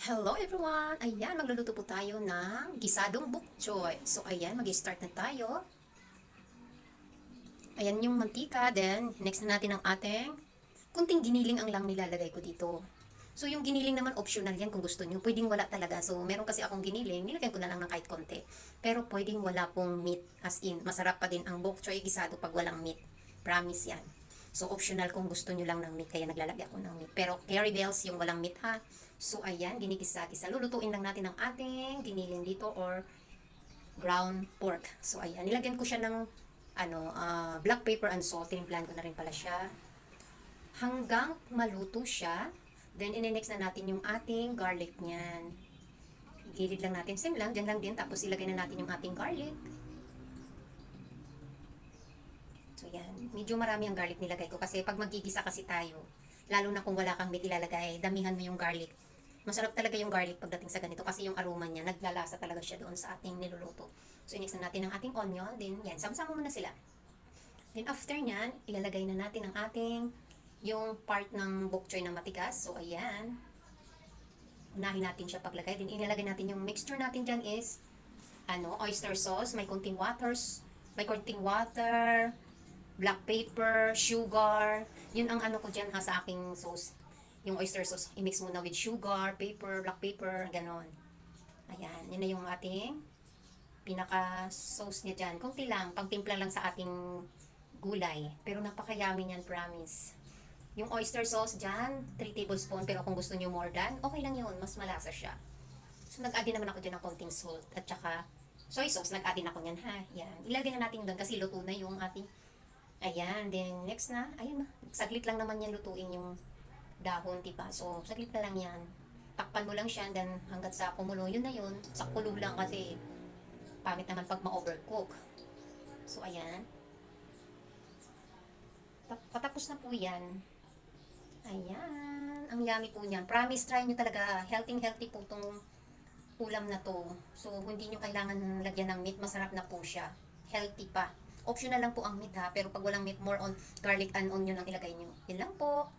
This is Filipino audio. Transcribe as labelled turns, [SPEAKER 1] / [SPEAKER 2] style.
[SPEAKER 1] Hello everyone! Ayan, magluluto po tayo ng gisadong bok choy. So ayan, mag-start na tayo. Ayan yung mantika, then next na natin ang ating kunting giniling ang lang nilalagay ko dito. So yung giniling naman optional yan kung gusto nyo. Pwedeng wala talaga. So meron kasi akong giniling, nilagyan ko na lang ng kahit konti. Pero pwedeng wala pong meat, as in, masarap pa din ang bok choy gisado pag walang meat. Promise yan. So optional kung gusto nyo lang ng meat, kaya naglalagay ako ng meat. Pero Carrie Bells yung walang meat ha. So ayan, ginigisa-gisa. Lulutuin lang natin ang ating giniling dito or ground pork. So ayan, nilagyan ko siya ng black pepper and salt. Tinimplahan ko na rin pala siya. Hanggang maluto siya. Then ine-next na natin yung ating garlic niyan. Igilid lang natin. Same lang, dyan lang din. Tapos ilagay na natin yung ating garlic. So yan, medyo marami ang garlic nilagay ko kasi pag magigisa kasi tayo, lalo na kung wala kang meat ilalagay, damihan mo yung garlic. Masarap talaga yung garlic pagdating sa ganito kasi yung aroma niya, naglalasa talaga siya doon sa ating niluluto. So inex na natin ang ating onion, then yan, sama-sama muna sila. Then after nyan, ilalagay na natin ang ating yung part ng bok choy na matigas. So ayan, unahin natin siya paglagay. Then ilalagay natin yung mixture natin dyan is oyster sauce, may konting water, black pepper, sugar. Yun ang ko dyan ha sa aking sauce. Yung oyster sauce, i-mix mo na with sugar, pepper, black pepper, ganon. Ayan, yun na yung ating pinaka-sauce niya dyan. Kunti lang, pangtimpla lang sa ating gulay. Pero napakayami niyan, promise. Yung oyster sauce dyan, 3 tablespoon. Pero kung gusto niyo more than, okay lang yun. Mas malasa siya. So, nag-add din naman ako dyan ng konting salt. At saka, soy sauce, nag-add din ako niyan, ha? Yan. Ilagay na natin doon kasi luto na yung ating. Ayan. Then, next na. Ayun na. Saglit lang naman yan lutuin yung dahon, diba? So, saglit na lang yan. Takpan mo lang siya, then hanggat sa kumulo, yun na yun. Sa kulo lang kasi pangit naman pag ma-overcook. So, ayan. Patapos na po yan. Ayan. Ang yummy po niyan. Promise, try nyo talaga. Healthy po tong ulam na to. So, hindi nyo kailangan lagyan ng meat. Masarap na po siya. Healthy pa. Optional lang po ang meat ha. Pero pag walang meat, more on garlic and onion ang ilagay nyo. Yun lang po.